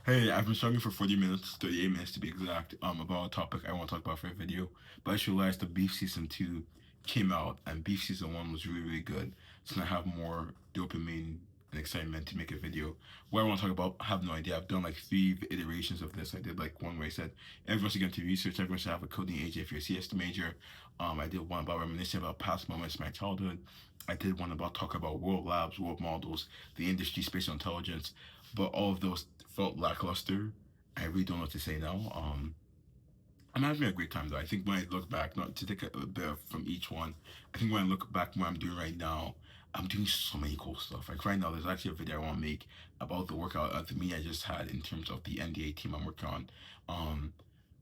Hey, I've been struggling for 40 minutes, 38 minutes to be exact, about a topic I want to talk about for a video. But I just realized the Beef Season 2 came out and Beef Season 1 was really, really good. So now I have more dopamine and excitement to make a video. What I want to talk about, I have no idea. I've done like three iterations of this. I did like one where I said everyone should get into research, everyone should have a coding AJ if you're a CS major. I did one about reminiscing about past moments in my childhood. I did one about talk about world labs, world models, the industry, spatial intelligence, but all of those felt lackluster. I really don't know what to say now. I'm having a great time though. I think when I look back, not to take a bit from each one, I think when I look back what I'm doing right now, I'm doing so many cool stuff. Like right now, there's actually a video I want to make about the workout the meet I just had in terms of the NDA team I'm working on. Um,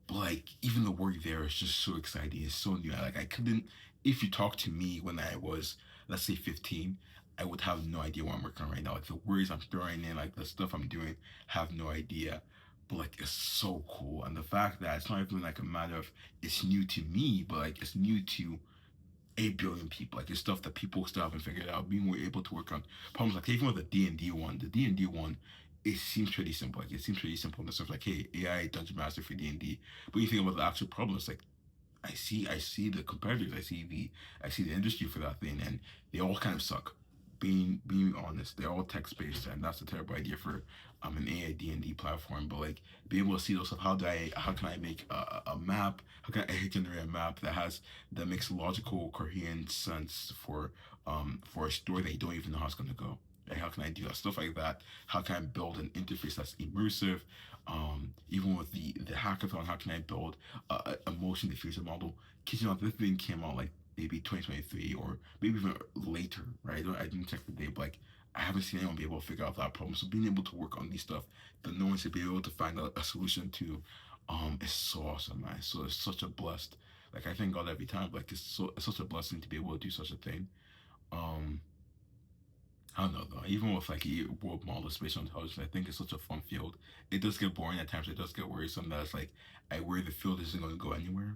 but like even the work there is just so exciting. It's so new. Like I couldn't if you talk to me when I was, let's say 15, I would have no idea what I'm working on right now. Like the words I'm throwing in, like the stuff I'm doing, have no idea. But like it's so cool. And the fact that it's not even like a matter of it's new to me, but like it's new to 8 billion people. Like it's stuff that people still haven't figured out. Being we're able to work on problems like even with the D&D one, it seems pretty simple. Like it seems pretty simple in the stuff like, hey, AI Dungeon Master for D&D. But when you think about the actual problems, like I see the competitors, I see the industry for that thing, and they all kind of suck. Being honest, they're all text based, and that's a terrible idea for an AI D&D platform. But like being able to see those stuff, how can I make a map? How can I generate a map that makes logical, coherent sense for a story that you don't even know how it's gonna go? Like, how can I do that stuff like that? How can I build an interface that's immersive? Even with the hackathon, how can I build a motion diffusion model? Because this thing came out like maybe 2023 or maybe even later, right? I didn't check the date, but like I haven't seen anyone be able to figure out that problem. So being able to work on these stuff that no one should be able to find a solution to, is so awesome, man. So it's such a blessed. Like I thank God every time. Like it's such a blessing to be able to do such a thing. Um, I don't know though. Even with like a world model spatial intelligence, I think it's such a fun field. It does get boring at times. It does get worrisome that it's like I worry the field isn't going to go anywhere.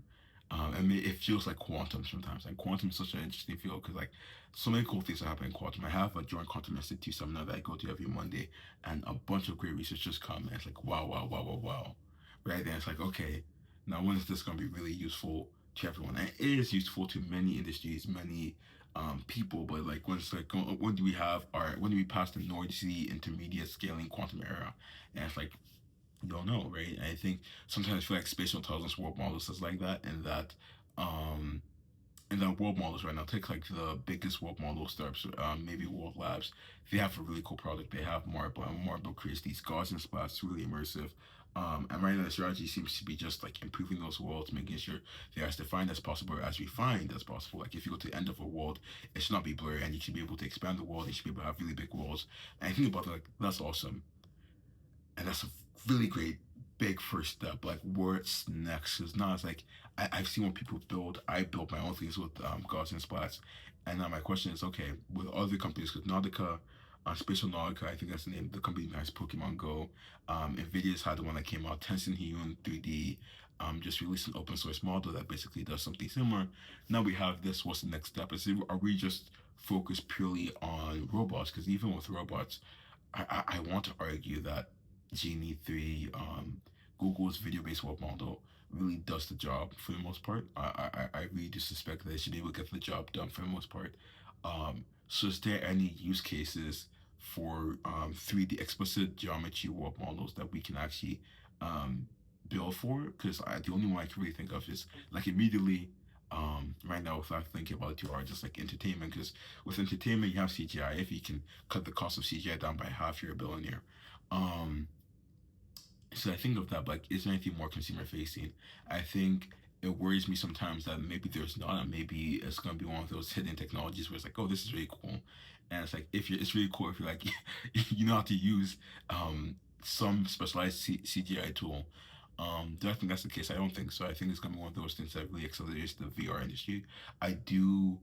I mean, it feels like quantum sometimes. Like quantum is such an interesting field because like so many cool things are happening in quantum. I have a joint quantum institute seminar that I go to every Monday, and a bunch of great researchers come, and it's like wow, wow, wow, wow, wow. Right then, it's like okay, now when is this going to be really useful to everyone? And it is useful to many industries, many people, but like when it's like when do we have our when do we pass the noisy intermediate scaling quantum era? And it's like you don't know, right? And I think sometimes I feel like spatial intelligence world models is like that, um and then world models right now, take like the biggest world model startups, maybe World Labs. They have a really cool product. They have Marble, and Marble creates these Gaussian splats, really immersive. And right now the strategy seems to be just like improving those worlds, making sure they're as defined as possible, or as refined as possible. Like if you go to the end of a world, it should not be blurry, and you should be able to expand the world. You should be able to have really big worlds. And I think about that, like that's awesome, and that's a really great big first step. Like what's next? Because now it's like I've seen what people build. I built my own things with Gaussian splats, and now my question is, okay, with other companies, because Nautica, Spatial Nautica, I think that's the name. The company that has Pokemon Go. Nvidia's had the one that came out. Tencent Human 3D. Just released an open source model that basically does something similar. Now we have this. What's the next step? Are we just focused purely on robots? Because even with robots, I want to argue that Genie 3, Google's video-based web model, really does the job for the most part. I really do suspect that it should be able to get the job done for the most part. So is there any use cases for 3D explicit geometry web models that we can actually um, build for? Because the only one I can really think of is like immediately right now without thinking about it too hard, just like entertainment. Because with entertainment, you have CGI. If you can cut the cost of CGI down by half, you're a billionaire. Um, so I think of that, like, is there anything more consumer facing? I think it worries me sometimes that maybe there's not, and maybe it's gonna be one of those hidden technologies where it's like, oh, this is really cool, and it's like it's really cool if you're like you know how to use some specialized CGI tool. Do I think that's the case? I don't think so. I think it's gonna be one of those things that really accelerates the VR industry. I do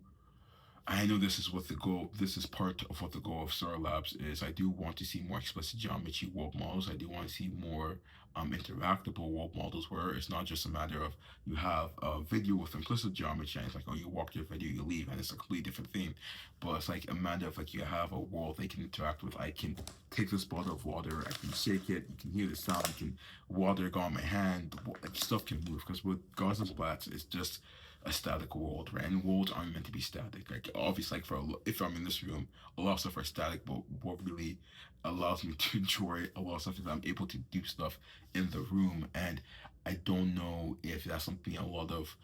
I know this is what the goal. This is part of what the goal of Star Labs is. I do want to see more explicit geometry world models. I do want to see more interactable world models where it's not just a matter of you have a video with implicit geometry and it's like, oh, you walk your video, you leave, and it's a completely different thing. But it's like a matter of like you have a world they can interact with. I can take this bottle of water, I can shake it, you can hear the sound, you can water go on my hand, like stuff can move. Because with Gauss and Splats, it's just a static world, right? And worlds aren't meant to be static. Like obviously, like if I'm in this room, a lot of stuff are static, but what really allows me to enjoy a lot of stuff is I'm able to do stuff in the room, and I don't know if that's something a lot of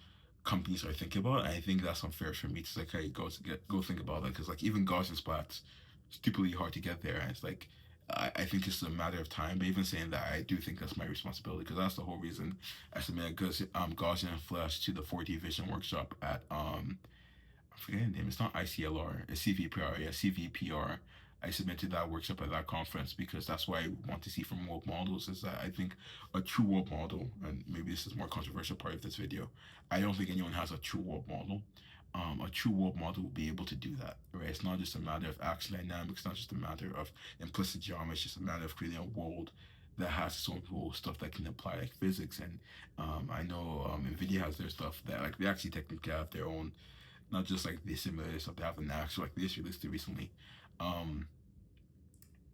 companies are thinking about. I think that's unfair for me to like, hey, go think about that because like even Gaussian splats, stupidly hard to get there, and it's like. I think it's a matter of time, but even saying that, I do think that's my responsibility because that's the whole reason I submitted Gaussian Flash to the 4D Vision workshop at I forget the name. It's not ICLR. It's CVPR. Yeah, CVPR. I submitted that workshop at that conference because that's what I want to see from world models. Is that I think a true world model, and maybe this is more controversial part of this video. I don't think anyone has a true world model. A true world model will be able to do that, right? It's not just a matter of action dynamics. It's not just a matter of implicit geometry. It's just a matter of creating a world that has its own rules, stuff that can apply like physics. And I know NVIDIA has their stuff that like they actually technically have their own not just like the simulator stuff. They have an actual like this released it recently. Um,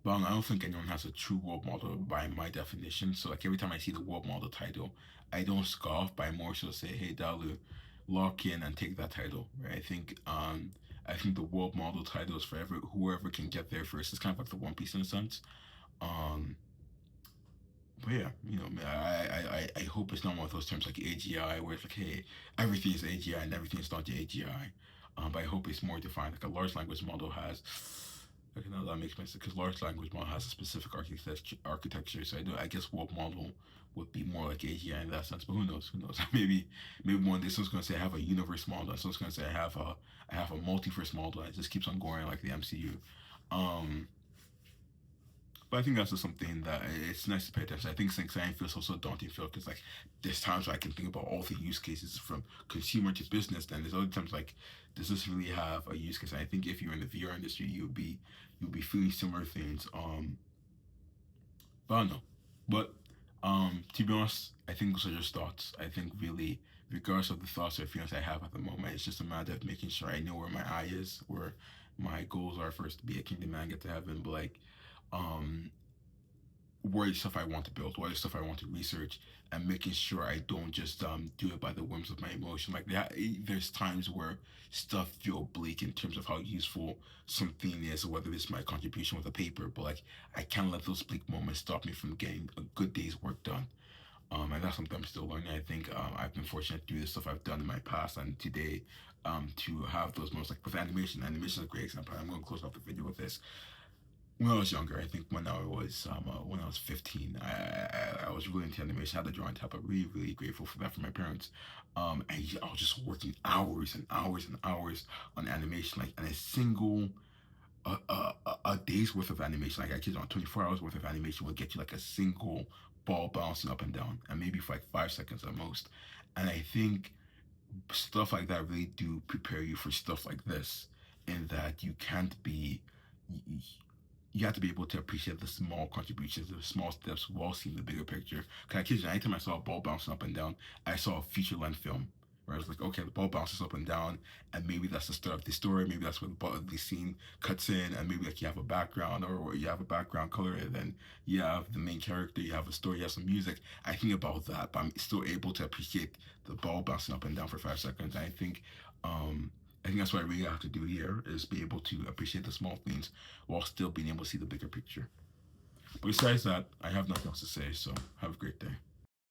but I don't think anyone has a true world model by my definition. So like every time I see the world model title, I don't scoff, but I more so say, hey Dalu, lock in and take that title. Right? I think the world model title is forever whoever can get there first. It's kind of like the One Piece in a sense. Um, but yeah, I hope it's not one of those terms like AGI where it's like, hey, everything is AGI and everything is not the AGI. But I hope it's more defined. Like a large language model has, like no, that makes sense because large language model has a specific architecture. So I guess world model would be more like AGI in that sense. But who knows? Who knows? Maybe one day someone's gonna say I have a universe model. Someone's gonna say I have a multiverse model. And it just keeps on going like the MCU. Um, but I think that's just something that it's nice to pay attention. I think science feels also daunting feel because like there's times where I can think about all the use cases from consumer to business. Then there's other times like does this really have a use case? And I think if you're in the VR industry, you'll be feeling similar things. But I don't know. But to be honest, I think those are just thoughts. I think really, regardless of the thoughts or feelings I have at the moment, it's just a matter of making sure I know where my eye is, where my goals are first to be a kingdom man, get to heaven, but like um what is stuff I want to build, what is stuff I want to research, and making sure I don't just do it by the whims of my emotion. Like there's times where stuff feel bleak in terms of how useful something is, whether it's my contribution with a paper, but like I can't let those bleak moments stop me from getting a good day's work done. And that's something I'm still learning. I think I've been fortunate to do the stuff I've done in my past and today to have those moments like with animation. Animation is a great example. I'm going to close off the video with this when I was younger, I think when I was 15, I was really into animation. I had a drawing tab. I'm really grateful for that from my parents. And I was just working hours and hours and hours on animation, like and a single a day's worth of animation. Like I kid on 24 hours worth of animation will get you like a single ball bouncing up and down, and maybe for like 5 seconds at most. And I think stuff like that really do prepare you for stuff like this, in that you can't be you have to be able to appreciate the small contributions, the small steps while seeing the bigger picture. Cause I kid you, anytime I saw a ball bouncing up and down, I saw a feature length film where I was like, okay, the ball bounces up and down, and maybe that's the start of the story. Maybe that's where the scene cuts in, and maybe like you have a background or you have a background color, and then you have the main character, you have a story, you have some music. I think about that, but I'm still able to appreciate the ball bouncing up and down for 5 seconds. And I think that's what I really have to do here is be able to appreciate the small things while still being able to see the bigger picture. But besides that, I have nothing else to say, so have a great day.